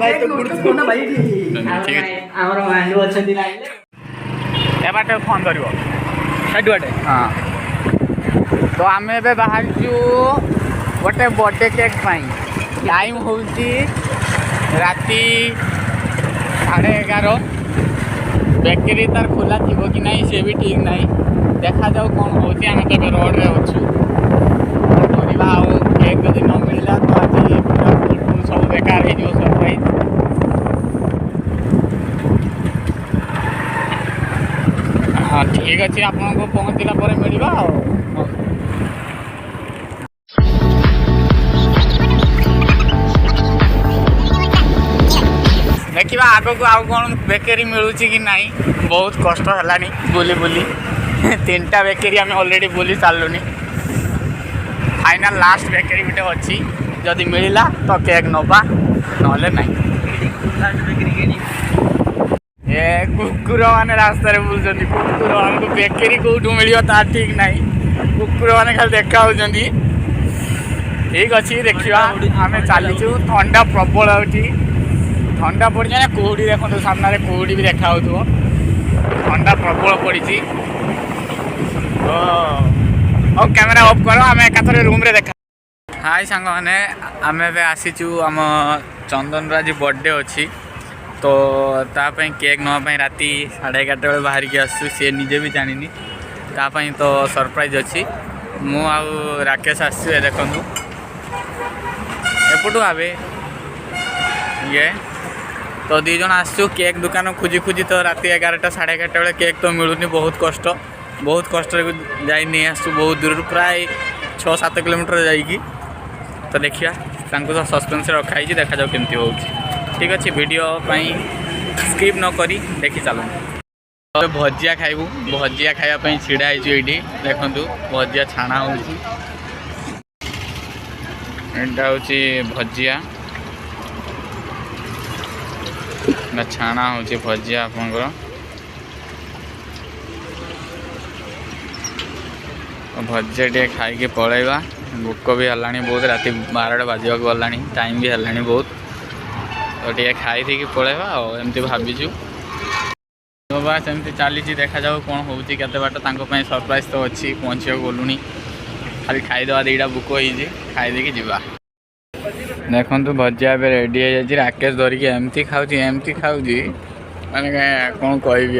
भाई तो गुड़ को ना भाई ठीक है हमर मांडू अछंती लाइले ए बाटे फोन करिवो साइड बाटे हां तो आमे बे बाहर छु गोटे बर्थडे केक पाई टाइम होउची राती 11:30 बेकरी तार खोला थी कि नहीं से भी ठीक नहीं देखा जाऊ कौन होची आमे तो रोड रे अछु करबा आ केक जदी न मिलला तो आज सब बेकार हे जो सरप्राइज हाँ ठीक अच्छे आपको पहुँचला पर मिलवा देखा आग को आउ कौन बेकरी मिलूँ कि नहीं बहुत कष्ट है बुली बुली 3टा बेकरी आम ऑलरेडी बुली सारूनी फाइनल लास्ट बेकरी गोटे अच्छी जदि मिलला तो केक नवा ना ए कुकुर मैंने रास्ता बुलूँ कुकुर मान को बेकरी कौटू मिल ठीक ना कुकुर मैंने खाली देखा ठीक अच्छी देखा आम चलीचु ठंडा प्रबल ठंडा पड़ी ना कुहुड़ी देखो सामने कुहुड़ी भी देखा ठंडा प्रबल पड़ी तो कैमेरा ऑफ करो आम एकाथरे रूम रे देखा हाय सांग मैंने आम आसीचु आम चंदन आज बर्थडे अच्छी तो तापाई केक नापाई राति 11:30 बेले बाहर की आसू सी निजे भी जानी तापाई तो सरप्राइज अच्छी मु आउ राकेश आसू देखु एपटू आवे ये तो 2 जन आसू केक दुकान खोजी खोजी तो राति 11टा 11:30 बेले केक तो मिलूनी बहुत कष्ट जाई नहीं आसू बहुत दूर प्राय 6-7 किलोमीटर जाइकी तो देखिया तो सस्पेंस रखाई देखा जाऊ केमती हो ठीक अच्छे वीडियो स्किप न करी देखी चलो तो भजिया खाइबू भजिया खायापी छिड़ा ये देखु भजिया छाणा होटा हूँ भजिया छाणा हूँ भजिया आपंकर भजिया टे खाई पलैबा भोक भी है बहुत राति 12टा बाजवा गला टाइम भी है बहुत तो टे खाई थी पलैबा एमती भावीचु तो बास एमती चली देखा जाऊ कौन होती केते बाट सरप्राइज तो अच्छी पहुँचा गलुनी खाली खाईदे 2टा बुक हो खाईदे जावा देखु भजिया रेडी हो जाए राकेश धरिकी एमती खाऊ मैंने कौन कहबी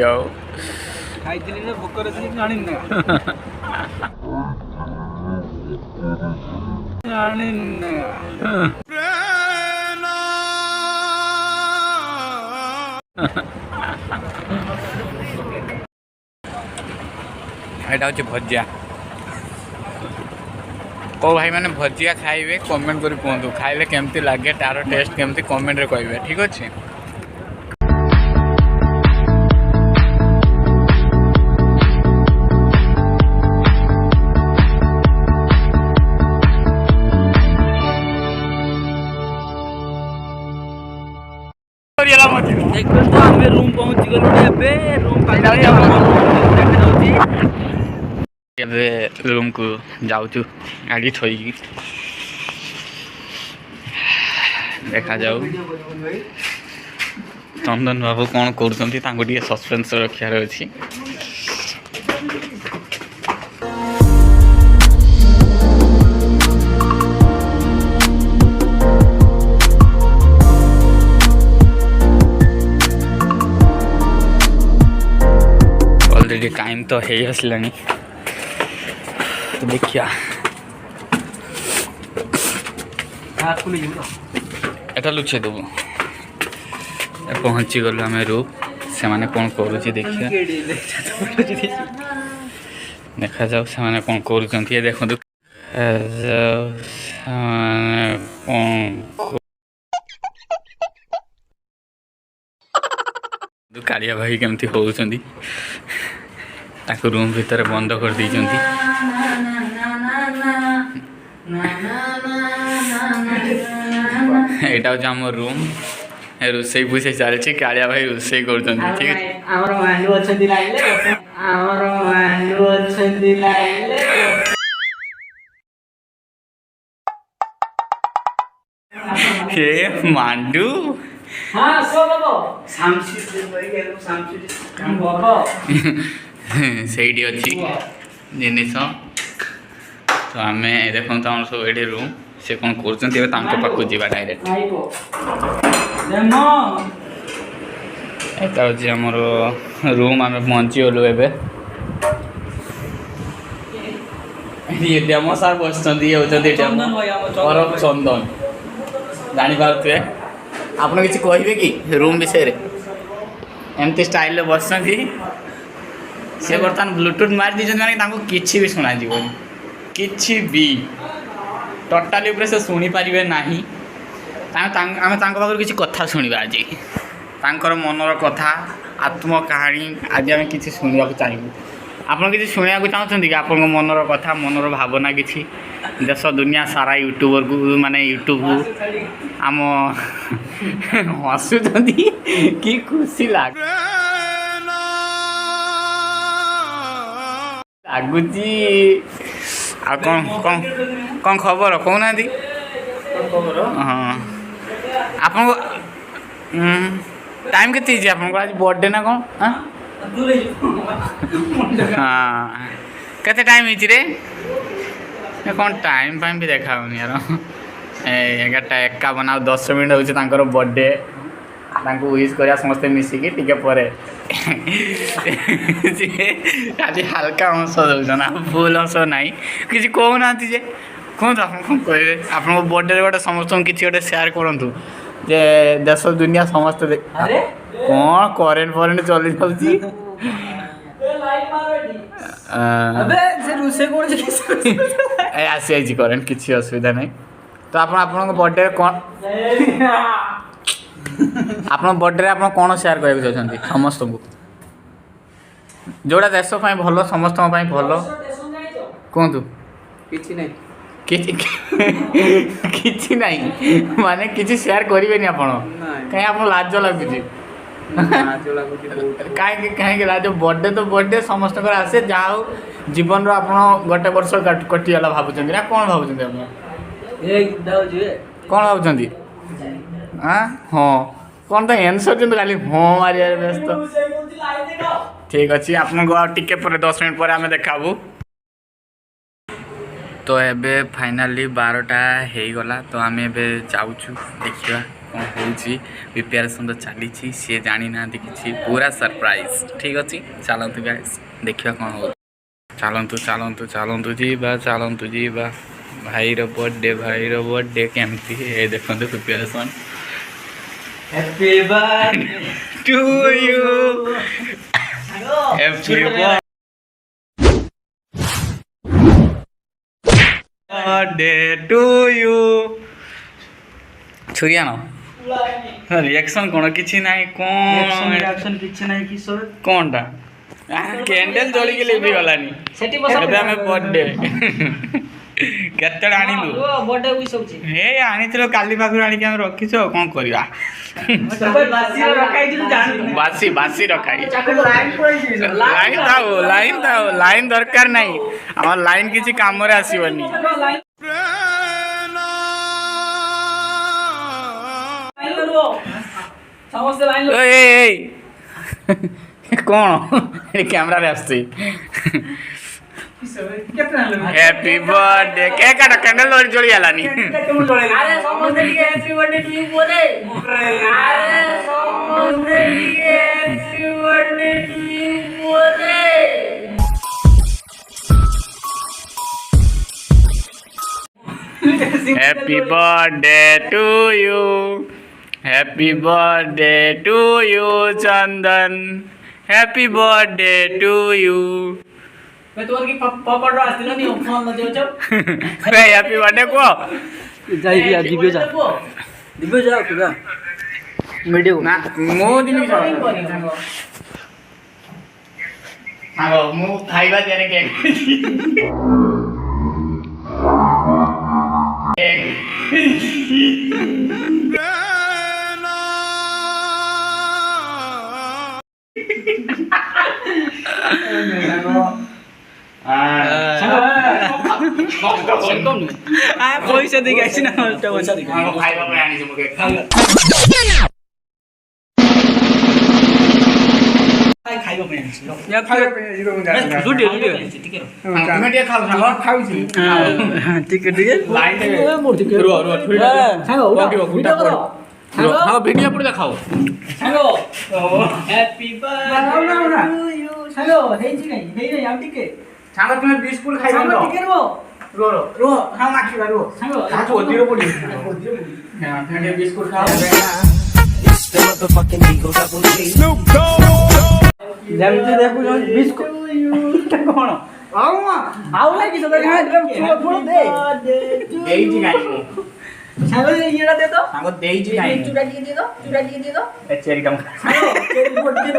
एटा हूँ भजिया को भाई मैंने भजिया खाइबे कमेंट कर कहतु खाइले केमती लगे तार टेस्ट केमती कमेंट रे कहिबे ठीक अच्छे तो आम रूम पहुँची गलु रूम को जाऊँ गाड़ी थोड़ी देखा जाऊ चंदन बाबू कौन कर सस्पेंस रखार अच्छी ऑलरेडी टाइम तो है आसला तो देखिया एटा लुचे देव पहुँची गलु आम रूम से मैंने कौन करुचे देखिए देखा जाऊ से कौन कर देखो कालिया भाई केमती होउछंदी ताको रूम भीतर बंद कर दी एटा हूँ आम रूम रोसई पूछे चलती कालिया भाई रोसई कर ठीक है मांडू हाँ सब बाबा ସେଇଠି ଅଛି ଜିନିଷ ତ ଆମେ ଦେଖନ୍ତୁ ଆମର ସବୁ ଏଠି ରୁମ୍ ସେ କ'ଣ କରୁଛନ୍ତି ଏବେ ତାଙ୍କ ପାଖକୁ ଯିବା ଡାଇରେକ୍ଟ ଏଇଟା ହେଉଛି ଆମର ରୁମ୍ ଆମେ ପହଞ୍ଚିଗଲୁ ଏବେ ଇଏ ଡେମୋ ସାର୍ ବସିଛନ୍ତି ଇଏ ହେଉଛନ୍ତି ଅରବ ଚନ୍ଦନ ଜାଣିପାରୁଥିବେ ଆପଣ କିଛି କହିବେ କି ରୁମ୍ ବିଷୟରେ ଏମିତି ଷ୍ଟାଇଲ୍ରେ ବସିଛନ୍ତି ସେ ବର୍ତ୍ତମାନ ବ୍ଲୁଟୁଥ୍ ମାରି ଦେଇଛନ୍ତି ମାନେ ତାଙ୍କୁ କିଛି ବି ଶୁଣାଯିବନି କିଛି ବି ଟୋଟାଲି ଉପରେ ସେ ଶୁଣିପାରିବେ ନାହିଁ ଆମେ ତାଙ୍କ ପାଖରୁ କିଛି କଥା ଶୁଣିବା ଆଜି ତାଙ୍କର ମନର କଥା ଆତ୍ମ କାହାଣୀ ଆଜି ଆମେ କିଛି ଶୁଣିବାକୁ ଚାହିଁବୁ ଆପଣ କିଛି ଶୁଣିବାକୁ ଚାହୁଁଛନ୍ତି କି ଆପଣଙ୍କ ମନର କଥା ମନର ଭାବନା କିଛି ଦେଶ ଦୁନିଆ ସାରା ୟୁଟ୍ୟୁବରକୁ ମାନେ ୟୁଟ୍ୟୁବକୁ ଆମ ହସୁଛନ୍ତି କି ଖୁସି ଲାଗୁଛି ଆଉ କ'ଣ ଖବର କହୁନାହାନ୍ତି ହଁ ଆପଣଙ୍କ ଟାଇମ୍ କେତେ ହେଇଛି ଆପଣଙ୍କର ଆଜି ବର୍ଥଡେ ନା କ'ଣ ହଁ କେତେ ଟାଇମ୍ ହେଇଛି ରେ କ'ଣ ଟାଇମ୍ ଫାଇମ୍ ବି ଦେଖା ହେଉନି ୟାର 11:51 ଆଉ 10 ମିନିଟ୍ ହେଉଛି ତାଙ୍କର ବର୍ଥଡେ ତାଙ୍କୁ ୱିଶ୍ କରିବା ସମସ୍ତେ ମିଶିକି ଟିକେ ପରେ ସିଏ ଖାଲି ହାଲକା ହଂସ ଦେଉଛନ୍ତି ଆଉ ଫୁଲ୍ ହଂସ ନାହିଁ କିଛି କହୁନାହାନ୍ତି ଯେ କୁହନ୍ତୁ ଆପଣ କ'ଣ କହିବେ ଆପଣଙ୍କ ବର୍ଥଡେରେ ଗୋଟେ ସମସ୍ତଙ୍କୁ କିଛି ଗୋଟେ ସେୟାର କରନ୍ତୁ ଯେ ଦେଶ ଦୁନିଆ ସମସ୍ତେ କ'ଣ କରେଣ୍ଟ ଚଲି ଯାଉଛି ଆସିଯାଇଛି କରେଣ୍ଟ କିଛି ଅସୁବିଧା ନାହିଁ ତ ଆପଣଙ୍କ ବର୍ଥଡେରେ କ'ଣ ଆପଣଙ୍କ ବର୍ଥଡେରେ ଆପଣ କ'ଣ ସେୟାର କରିବାକୁ ଚାହୁଁଛନ୍ତି ସମସ୍ତଙ୍କୁ ଯେଉଁଟା ଦେଶ ପାଇଁ ଭଲ ସମସ୍ତଙ୍କ ପାଇଁ ଭଲ କୁହନ୍ତୁ କିଛି ନାହିଁ କିଛି ନାହିଁ ମାନେ କିଛି ସେୟାର କରିବେନି ଆପଣ କାହିଁ ଆପଣ ଲାଜ ଲାଗୁଛି କାହିଁକି ଲାଜ ବର୍ଥଡେ ତ ବର୍ଥଡେ ସମସ୍ତଙ୍କର ଆସେ ଯାହା ହଉ ଜୀବନର ଆପଣ ଗୋଟେ ବର୍ଷ କଟିଗଲା ଭାବୁଛନ୍ତି ନା କ'ଣ ଭାବୁଛନ୍ତି ଆପଣ କ'ଣ ଭାବୁଛନ୍ତି ହଁ କ'ଣ ତ ଏନ୍ସର୍ କିନ୍ତୁ ଖାଲି ହଁ ମାରିବାରେ ବ୍ୟସ୍ତ ଠିକ୍ ଅଛି ଆପଣଙ୍କୁ ଆଉ ଟିକେ ପରେ 10 ମିନିଟ୍ ପରେ ଆମେ ଦେଖାବୁ ତ ଏବେ ଫାଇନାଲି 12ଟା ହେଇଗଲା ତ ଆମେ ଏବେ ଯାଉଛୁ ଦେଖିବା କ'ଣ ହେଉଛି ପ୍ରିପାରେସନ୍ ତ ଚାଲିଛି ସିଏ ଜାଣିନାହାନ୍ତି କିଛି ପୁରା ସରପ୍ରାଇଜ୍ ଠିକ୍ ଅଛି ଚାଲନ୍ତୁ ଗାଇସ୍ ଦେଖିବା କ'ଣ ହେଉଛି ଚାଲନ୍ତୁ ଯିବା ଭାଇର ବର୍ଥଡେ କେମିତି ଏ ଦେଖନ୍ତୁ preparation Happy birthday to you happy birthday to you ଛୁରୀ ଆଣ ରିଆକ୍ସନ୍ କ'ଣ କିଛି ନାହିଁ କ'ଣଟା କ୍ୟାଣ୍ଡେଲ୍ ଜଳିକି ଲିଭି ଗଲାନି ଏବେ ଆମେ ବର୍ଥଡେ କେତେବେଳେ ଆଣିଲୁ ହେ ଆଣିଥିଲୁ କାଲି ପାଖରୁ ଆଣିକି ଆମେ ରଖିଛୁ ଆଉ କ'ଣ କରିବା ବାସି ରଖା ଲାଇନ୍ ଦରକାର ନାହିଁ ଆମର ଲାଇନ୍ କିଛି କାମରେ ଆସିବନି କ'ଣ କ୍ୟାମେରାରେ ଆସୁଛି हैप्पी बर्थडे केक काट कैंडल जली गलानी अरे समझ लिए हैप्पी बर्थडे टू यू बोले अरे समझ लिए हैप्पी बर्थडे टू यू बोले happy birthday to you happy birthday to you Chandan happy birthday to you मैं तुम्हारे की पापा रो आस्ती ना नहीं फोन लगे जब अरे हैप्पी बर्थडे को जाई दिया दिव्य जा पूरा वीडियो ना मो दिन की हां मो खाइबा देने के पैसा देखिए ना पैसा देखिए ଖାଇବା ପାଇଁ ଆଣିଛି या खाଇବା ପାଇଁ ଯିବ ମୁଁ ଜାଣିନି ଦୁଟିଏ ଟିକେ ତୁମେ ଟିକେ ଖାଉ ସାଙ୍ଗ ଖାଉଛି ଟିକେ ଟିକେ ଲାଇନ୍ ମୋର ଟିକେ ରୁହ ରୁହ ଛୁରୀଟା ସାଙ୍ଗ ପଡ଼ିବ, ଗୁଣ୍ଡା କର ରୁହ ହଁ ଭିଡ଼ିଓ ପଡ଼ି ଦେଖାଅ ସାଙ୍ଗ ହ୍ୟାପି ବାର୍ଥଡେ ଟୁ ୟୁ ସାଙ୍ଗ ହେଇଛି ନାଇଁ ଆଉ ଟିକେ ସାଙ୍ଗ ତୁମେ ବିସ୍କୁଟ ଖାଇବ ସାଙ୍ଗ ଟିକେ ରୁହ ରୁହ ରୁହ ଖାଅ ମାଖିବା ରୁହ ସାଙ୍ଗ କାହାକୁ ଅଧିକ ପଡ଼ିବ ହଁ ତୁମେ ଟିକେ ବିସ୍କୁଟ ଖାଅ ଯେମିତି ଦେଖୁଛନ୍ତି ବିସ୍କୁଟ କଣ ଆଉ ନାଇଁ କି ସଦା ଫୁଳ ଦେ ଦେଇଛି କାହିଁକି ସାଙ୍ଗ ଇଏଟା ଦେ ତ ସାଙ୍ଗ ଦେଇଛି କାହିଁକି ଚୁଡ଼ା ଟିକେ ଦିଅ ଚୁଡ଼ା ଟିକେ ଦିଅ ଏ ଚେରିଟା ମୁଁ ସାଙ୍ଗ ଚେରି ବୋର୍ଡ ଦିଅ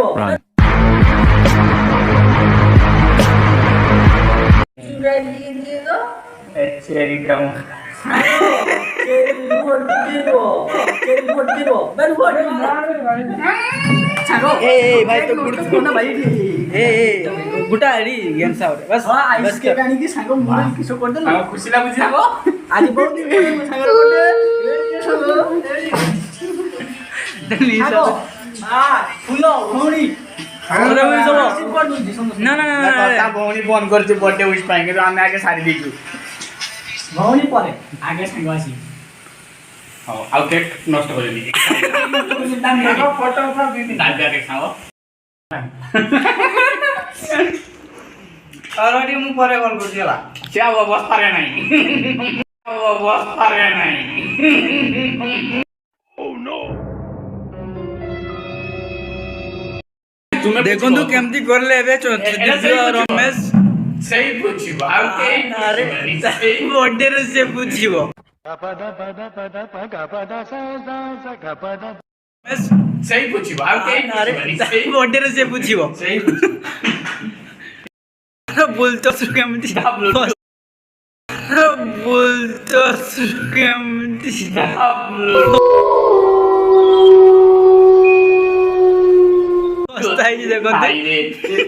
ଚୁଡ଼ା ଟିକେ ଦିଅ ଏ ଚେରିଟା ମୁଁ ଚେରି ବୋର୍ଡ ଦିଅ ବେଲ ବୋର୍ଡ सागो ए भाई तो गुड़ ना भाई ए गुटा हरी गेम सावर बस हां आइस के गानी की सागो मुरे किसो कर दे ସାଙ୍ଗ ଖୁସି ଲାଗୁଛି ସାଙ୍ଗ आज बहुत दिन ପରେ ସାଗର ଗୋଟେ नहीं ସାଗो सब आ ଫୁଲ ଭଉଣୀ अरे भाई सब कर दूँ ना ना ना ତା ଭଉଣୀ ଫୋନ କରିଛି ବର୍ଥଡେ ୱିଶ ପାଇଁ କିନ୍ତୁ ଆମେ ଆଗେ ସାରି ଦେଇଛୁ ଭଉଣୀ ପରେ ଆଗେ ସାଙ୍ଗ ଆସି ହଉ ଆଉ କେକ୍ ନଷ୍ଟ କରିନି ଫଟୋ ଉଠା ଦିଦି ନାଦିଆ କେକ୍ ସାଙ୍ଗ और मु परे कॉल कर दिला ସେ ଆଉ ଅବସ୍ଥାରେ ନାହିଁ ଆଉ ଅବସ୍ଥାରେ ନାହିଁ ତୁମେ देखो तू केमती करले एबे दिव्य और रमेश ସେଇ ବୁଝିବ ଆଉ କେହି अरे बर्थडे रे से पूछिबो ସେଇ ବୁଝିବ ଆଉ କେହି अरे ସେଇ बर्थडे रे से पूछिबो ସେଇ ବୁଝିବ बोलतो सु केमती बोलतो सु केमती स्टाइल देखो ଆଇରେ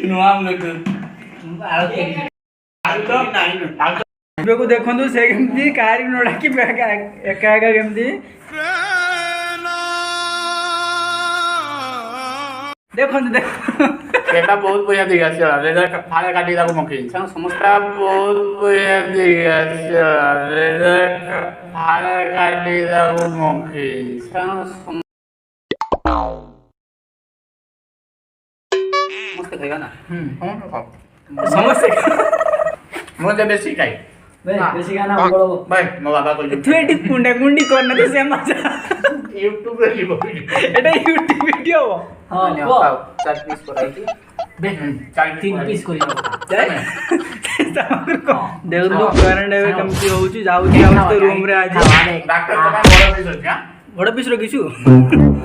ନୂଆ ଲୋକ ଆଉ ତ को देखंतु से केमती कार नोडा की एका एका केमती देखंतु देख এটা বহুত বঢ়িয়া দিগ আছে রেজাল্ট ফালে কাটি দাও মকি সমস্ত বহুত বঢ়িয়া দিগ আছে রেজাল্ট ফালে কাটি দাও মকি मस्त खाइबा ना ସମସ୍ତେ ମୁଁ ଯେ ବେଶୀ ଖାଇ ବେଶୀ ଗାନା ବଳ ଭାଇ ମୋ ବାବା କହିଲେ तू एटी कुंडा कुंडी करना तो से मजा ୟୁଟ୍ୟୁବ ରେ ଯିବ एटा यूट्यूब वीडियो हो ହଁ ଚାର ପିସ୍ କରାଇଛି ତିନ ପିସ୍ କରିବା देखो करंट एवे केमती होउची जाउची आउ तो रूम रे आज ଡାକ୍ତର ତ ବଡ଼ ପିସ୍ ଅଛି ହାଁ बड़ पीस रखिछु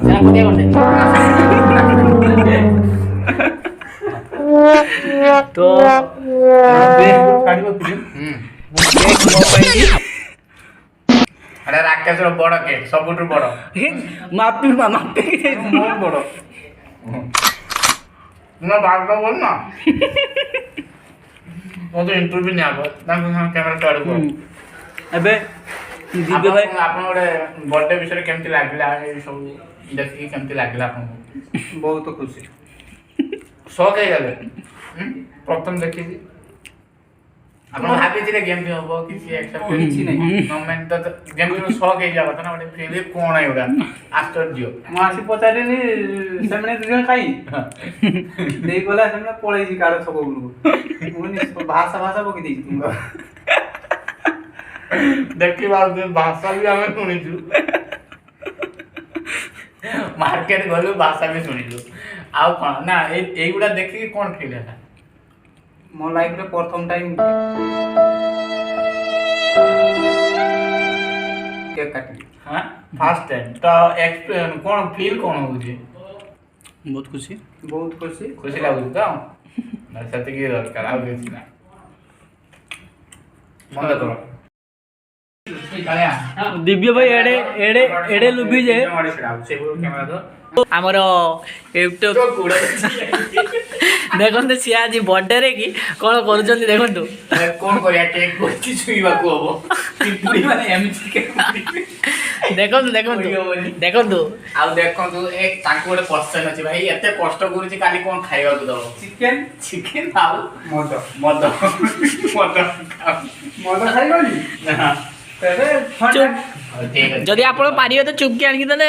ସେଟା କୋଦିଆ କରିଦେ तो କାଢିବ ଫିଲ୍ମ केक मो पई ଆରେ ରାକେଶର ବଡ଼ କେକ୍ ସବୁଠୁ ବଡ଼ मापी मापी ବହୁତ ବଡ଼ ତୁମ ବାଗ ବୋଲ ନା ମୁଁ ତ ଇଣ୍ଟରଭ୍ୟୁ ନିଆବ ତାଙ୍କ କ୍ୟାମେରା କାଢିବ एबे दिव्य भाई ଆପଣ ଗୋଟେ ବର୍ଥଡେ ବିଷୟରେ କେମିତି ଲାଗିଲା ଏ ସବୁ ଦେଖିକି କେମିତି ଲାଗିଲା ଆପଣଙ୍କୁ बहुत खुशी ଶକ୍ ହେଇଗଲେ ପ୍ରଥମ ଦେଖିକି ଆପଣ ଭାବିଥିଲେ କେମିତି ହବ କିଛି ଏକ୍ସେପ୍ଟ କିଛି ନାହିଁ। ଗଭର୍ଣ୍ଣମେଣ୍ଟ ତ ଯେମିତି ଶକ୍ ହେଇଯିବା କଥା ନା ଗୋଟେ ଫିଲ୍ କ'ଣ ଏଗୁଡ଼ା ଆଶ୍ଚର୍ଯ୍ୟ ମୁଁ ଆସି ପଚାରିନି ସେମାନେ ଦୁଇ ଜଣ ଖାଇ ଦେଇ ଗଲା ସେମାନେ ପଳେଇଛି କାର ଛକ ଉପରକୁ ମୁଁ ଭାଷା ଭାଷା ପକେଇ ଦେଇଛି ତୁମର ଦେଖିବା ଭାଷା ବି ଆମେ ଶୁଣିଛୁ ମାର୍କେଟ ଗଲୁ ଭାଷା ବି ଶୁଣିଛୁ ଆଉ କ'ଣ ନା ଏଇଗୁଡ଼ା ଦେଖିକି କ'ଣ ଫିଲ୍ ହେଲା ମୋ ଲାଇଫରେ ପ୍ରଥମ ଟାଇମ୍ କେକ୍ କାଟିଲି ହଁ ଫାର୍ଷ୍ଟ ଟାଇମ୍ ତ ଏକ୍ସପିରିଏନ୍ସ କ'ଣ ଫିଲ୍ କ'ଣ ହେଉଛି ବହୁତ ଖୁସି ଖୁସି ଲାଗୁଛି ତ ସେତିକି ଦରକାର ଆଉ କିଛି ନା ମନେ କର ଦିବ୍ୟ ଭାଇ ଏଡେ ଏଡେ ଏଡେ ଲୁଭି ଯେ ଆମର ୟୁଟ୍ୟୁବ ଦେଖନ୍ତୁ ସିଏ ଆଜି ବର୍ଥଡେରେ କି କ'ଣ କରୁଛନ୍ତି ଦେଖନ୍ତୁ କ'ଣ କରିବା କେକ୍ କରିଛି ଛୁଇଁବାକୁ ହବ ପିମ୍ପୁଡ଼ି ମାନେ ଏମିତି କେକ୍ ଦେଖନ୍ତୁ ଦେଖନ୍ତୁ ଆଉ ଦେଖନ୍ତୁ ଏ ତାଙ୍କୁ ଗୋଟେ କ୍ୱେଶ୍ଚନ୍ ଅଛି ଭାଇ ଏତେ କଷ୍ଟ କରୁଛି କାଲି କ'ଣ ଖାଇବାକୁ ଦବ ଚିକେନ ଚିକେନ ଆଉ ମଦ ମଦ ମଦ ମଦ ଖାଇବନି ତେବେ ଥଣ୍ଡା ହଉ, ଠିକ ଅଛି ଯଦି ଆପଣ ପାରିବେ ତ ଚୁପକି ଆଣିକି ଦେଲେ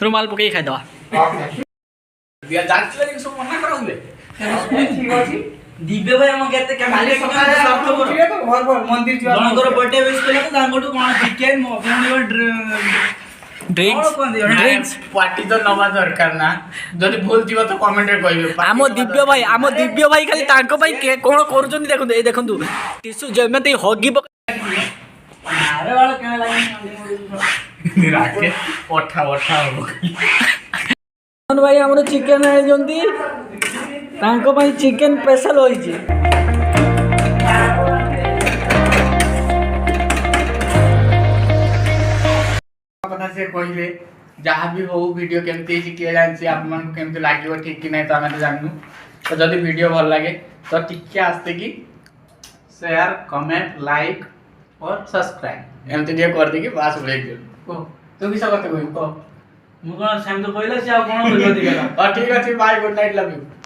ରୁମାଲ ପକେଇ ଖାଇଦବା ଜାଣିଥିଲେ କି ସବୁ ମନା କରାହୁଏ ଠିକ ଅଛି ଦିବ୍ୟ ଭାଇ ଆମ କେତେ କାଲି ସକାଳେ ଆପଣ ଉଠିବେ ତ ଘର ଘର ମନ୍ଦିର ଯିବା ଜଣଙ୍କର ବର୍ଥଡେ ୱିଶ କଲେ ତ ତାଙ୍କଠୁ କଣ ଚିକେନ ଡ୍ରିଙ୍କସ୍ ପାର୍ଟି ତ ନବା ଦରକାର ନା ଯଦି ଭୁଲ ଥିବ ତ କମେଣ୍ଟରେ କହିବେ ଆମ ଦିବ୍ୟ ଭାଇ ଖାଲି ତାଙ୍କ ପାଇଁ କଣ କରୁଛନ୍ତି ଦେଖନ୍ତୁ ଏଇ ଦେଖନ୍ତୁ ଟିସୁ ଯେମିତି ହଗି ରାକେ ପଠା ପଠା ହବ ଭାଇ ଆମର ଚିକେନ ଆଣିଛନ୍ତି ତାଙ୍କ ପାଇଁ ଚିକେନ ସ୍ପେଶାଲ ହୋଇଛି କଥା ସେ କହିଲେ ଯାହା ବି ହଉ ଭିଡ଼ିଓ କେମିତି ହେଇଛି କିଏ ଜାଣିଛି ଆପଣମାନଙ୍କୁ କେମିତି ଲାଗିବ ଠିକ୍ କି ନାହିଁ ତ ଆମେ ତ ଜାଣିନୁ ତ ଯଦି ଭିଡ଼ିଓ ଭଲ ଲାଗେ ତ ଟିକେ ଆସ୍ତେ କି शेयर कमेंट लाइक और सब्सक्राइब ଏମିତି ଟିକେ କରିଦେଇକି ବାସ୍ ଉଡ଼େଇ ଦିଅ କହ ତୁ କିସ କଥା କହିବୁ କହ ମୁଁ କଣ ସେମିତି କହିଲେ ସେ ଆଉ କଣ କହିବ ଠିକ୍ ଅଛି bye good night love you